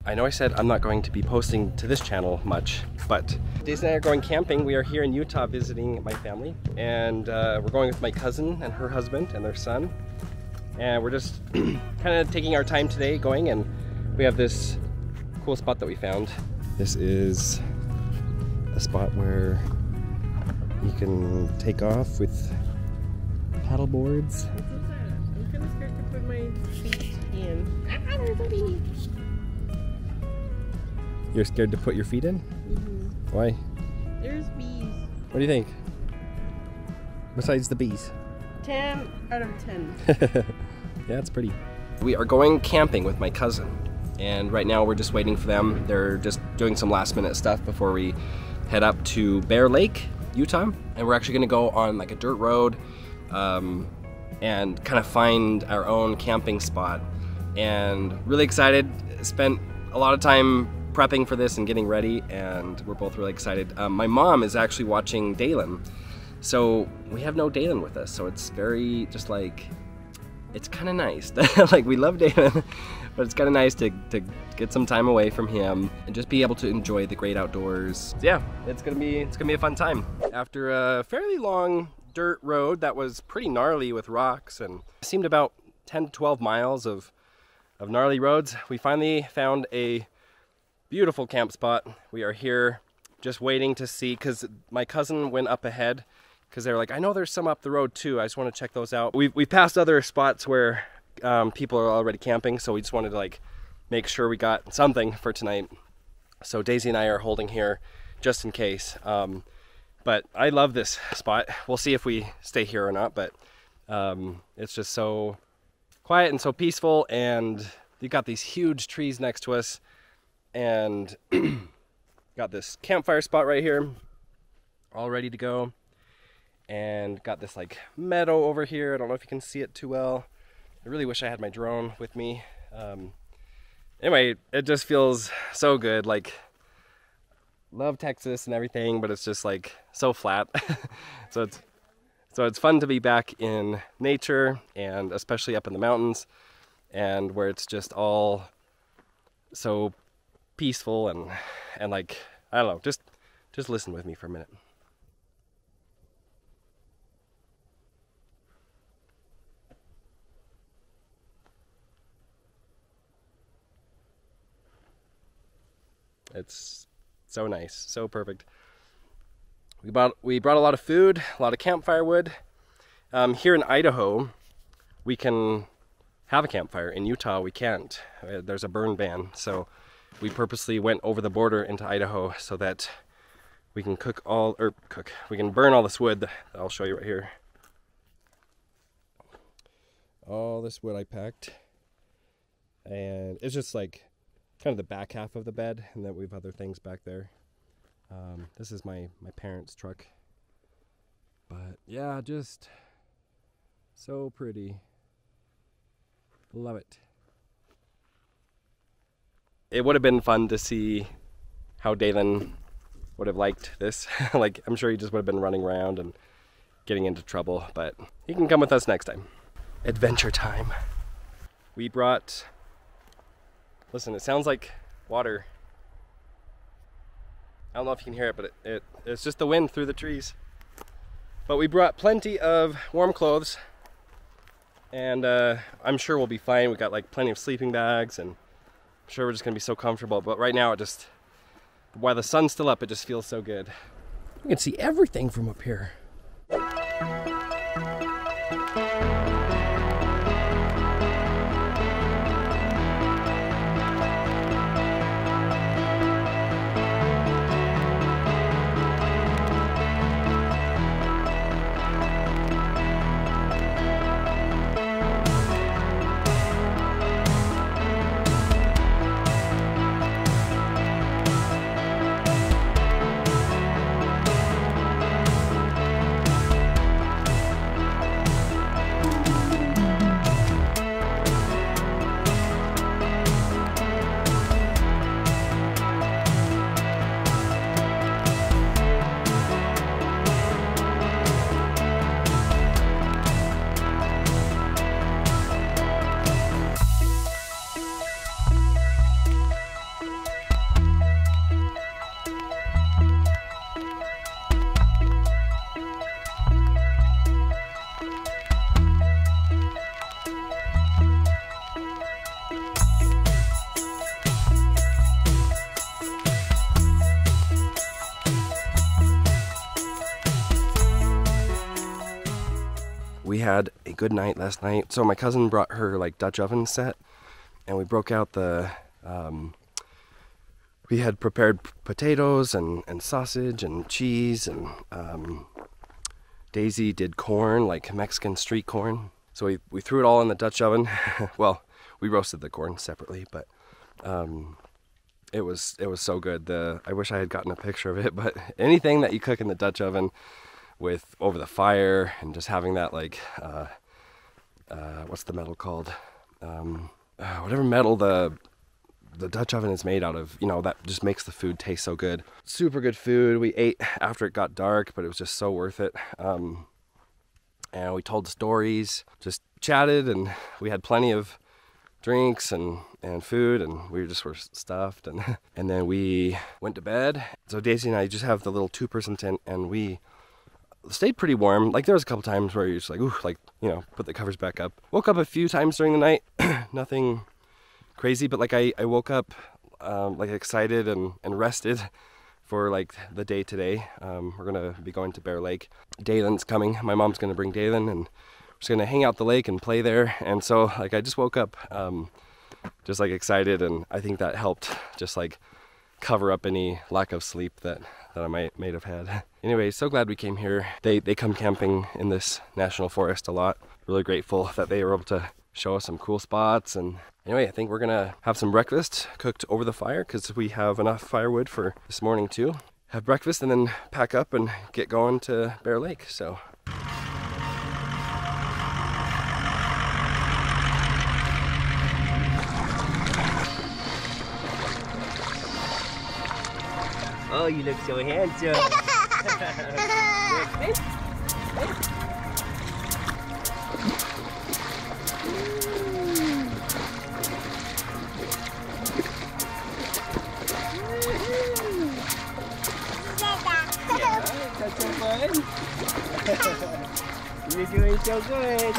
I know I said I'm not going to be posting to this channel much, but Daisy and I are going camping. We are here in Utah visiting my family, and we're going with my cousin and her husband and their son. And we're just kind of taking our time today going, and we have this cool spot that we found. This is a spot where you can take off with paddle boards. I'm kind of scared to put my feet in. You're scared to put your feet in? Mm-hmm. Why? There's bees. What do you think? Besides the bees? 10 out of 10. Yeah, it's pretty. We are going camping with my cousin, and right now we're just waiting for them. They're just doing some last minute stuff before we head up to Bear Lake, Utah, and we're actually gonna go on like a dirt road and kind of find our own camping spot. And really excited. Spent a lot of time prepping for this and getting ready, and we're both really excited. My mom is actually watching Dalen, so we have no Dalen with us, so it's very just like, it's kind of nice. Like, we love Dalen, but it's kind of nice to get some time away from him and just be able to enjoy the great outdoors. So yeah, it's gonna be a fun time. After a fairly long dirt road that was pretty gnarly with rocks and seemed about 10 to 12 miles of gnarly roads, we finally found a beautiful camp spot. We are here just waiting to see, because my cousin went up ahead because they were like, I know there's some up the road too, I just want to check those out. We passed other spots where people are already camping, so we just wanted to like make sure we got something for tonight. So Daisy and I are holding here just in case. But I love this spot. We'll see if we stay here or not, but it's just so quiet and so peaceful, and you got these huge trees next to us, and got this campfire spot right here all ready to go, and got this like meadow over here. I don't know if you can see it too well. I really wish I had my drone with me. Anyway, it just feels so good. Like, love Texas and everything, but it's just like so flat. so it's fun to be back in nature, and especially up in the mountains, and where it's just all so peaceful and like, I don't know, just listen with me for a minute. It's so nice, so perfect. We brought a lot of food, a lot of campfire wood. Here in Idaho, we can have a campfire. In Utah, we can't. There's a burn ban, so we purposely went over the border into Idaho so that we can we can burn all this wood that I'll show you right here. All this wood I packed, and it's just like kind of the back half of the bed, and then we have other things back there. This is my parents' truck, but yeah, just so pretty. Love it. It would have been fun to see how Dalen would have liked this. Like, I'm sure he just would have been running around and getting into trouble, but he can come with us next time. Adventure time. We brought, listen, it sounds like water. I don't know if you can hear it, but it's just the wind through the trees. But we brought plenty of warm clothes, and I'm sure we'll be fine. We got like plenty of sleeping bags, and I'm sure we're just gonna be so comfortable. But right now, while the sun's still up, it just feels so good. You can see everything from up here. good night last night. So my cousin brought her like Dutch oven set, and we broke out the, we had prepared potatoes and sausage and cheese, and Daisy did corn, like Mexican street corn. So we threw it all in the Dutch oven. Well, we roasted the corn separately, but it was so good. I wish I had gotten a picture of it, but anything that you cook in the Dutch oven with over the fire and just having that like what's the metal called? Whatever metal the Dutch oven is made out of, you know, that just makes the food taste so good. Super good food. We ate after it got dark, but it was just so worth it. And we told stories, just chatted, and we had plenty of drinks and food, and we just were stuffed, and then we went to bed. So Daisy and I just have the little 2-person tent, and we stayed pretty warm. Like there was a couple times where you're just like, ooh, like, you know, put the covers back up. Woke up a few times during the night, nothing crazy, but like I woke up like excited and rested for like the day today. We're gonna be going to Bear Lake. Dalen's coming. My mom's gonna bring Dalen, and we're just gonna hang out the lake and play there. And so like I just woke up just like excited, and I think that helped just like cover up any lack of sleep that I might have had. Anyway, so glad we came here. They come camping in this national forest a lot. Really grateful that they were able to show us some cool spots. And anyway, I think we're gonna have some breakfast cooked over the fire because we have enough firewood for this morning too. Have breakfast and then pack up and get going to Bear Lake. So oh, you look so handsome. That's so fun. You're doing so good.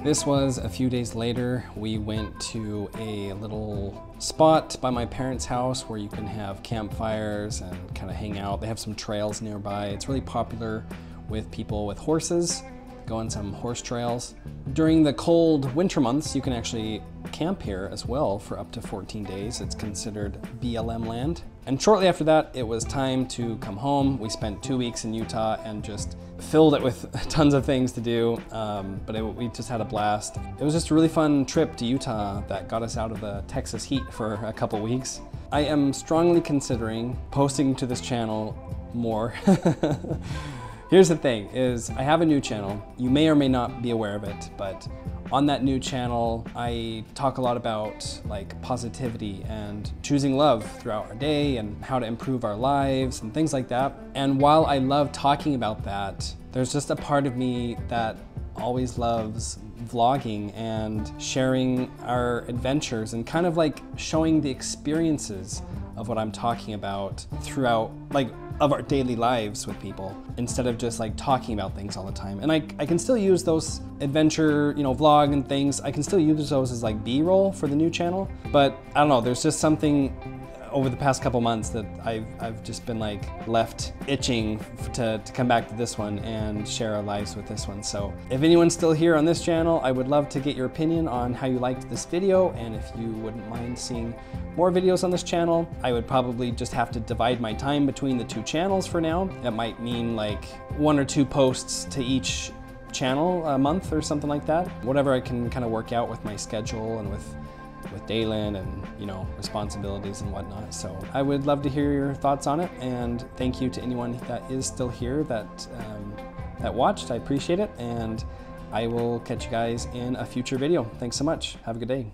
This was a few days later. We went to a little spot by my parents' house where you can have campfires and kind of hang out. They have some trails nearby. It's really popular with people with horses, go on some horse trails. During the cold winter months, you can actually camp here as well for up to 14 days. It's considered BLM land. And shortly after that, it was time to come home. We spent 2 weeks in Utah and just filled it with tons of things to do, we just had a blast. It was just a really fun trip to Utah that got us out of the Texas heat for a couple weeks. I am strongly considering posting to this channel more. Here's the thing, is I have a new channel. You may or may not be aware of it, but on that new channel, I talk a lot about like positivity and choosing love throughout our day and how to improve our lives and things like that. And while I love talking about that, there's just a part of me that always loves vlogging and sharing our adventures and kind of like showing the experiences of what I'm talking about throughout, like, of our daily lives with people, instead of just like talking about things all the time. And I can still use those adventure, you know, vlog and things. I can still use those as like B-roll for the new channel, but I don't know, there's just something over the past couple months that I've just been like left itching to come back to this one and share our lives with this one. So if anyone's still here on this channel, I would love to get your opinion on how you liked this video, and if you wouldn't mind seeing more videos on this channel. I would probably just have to divide my time between the two channels for now. That might mean like 1 or 2 posts to each channel a month or something like that. Whatever I can kind of work out with my schedule and with Dalen and, you know, responsibilities and whatnot. So I would love to hear your thoughts on it, and thank you to anyone that is still here that watched. I appreciate it, and I will catch you guys in a future video. Thanks so much. Have a good day.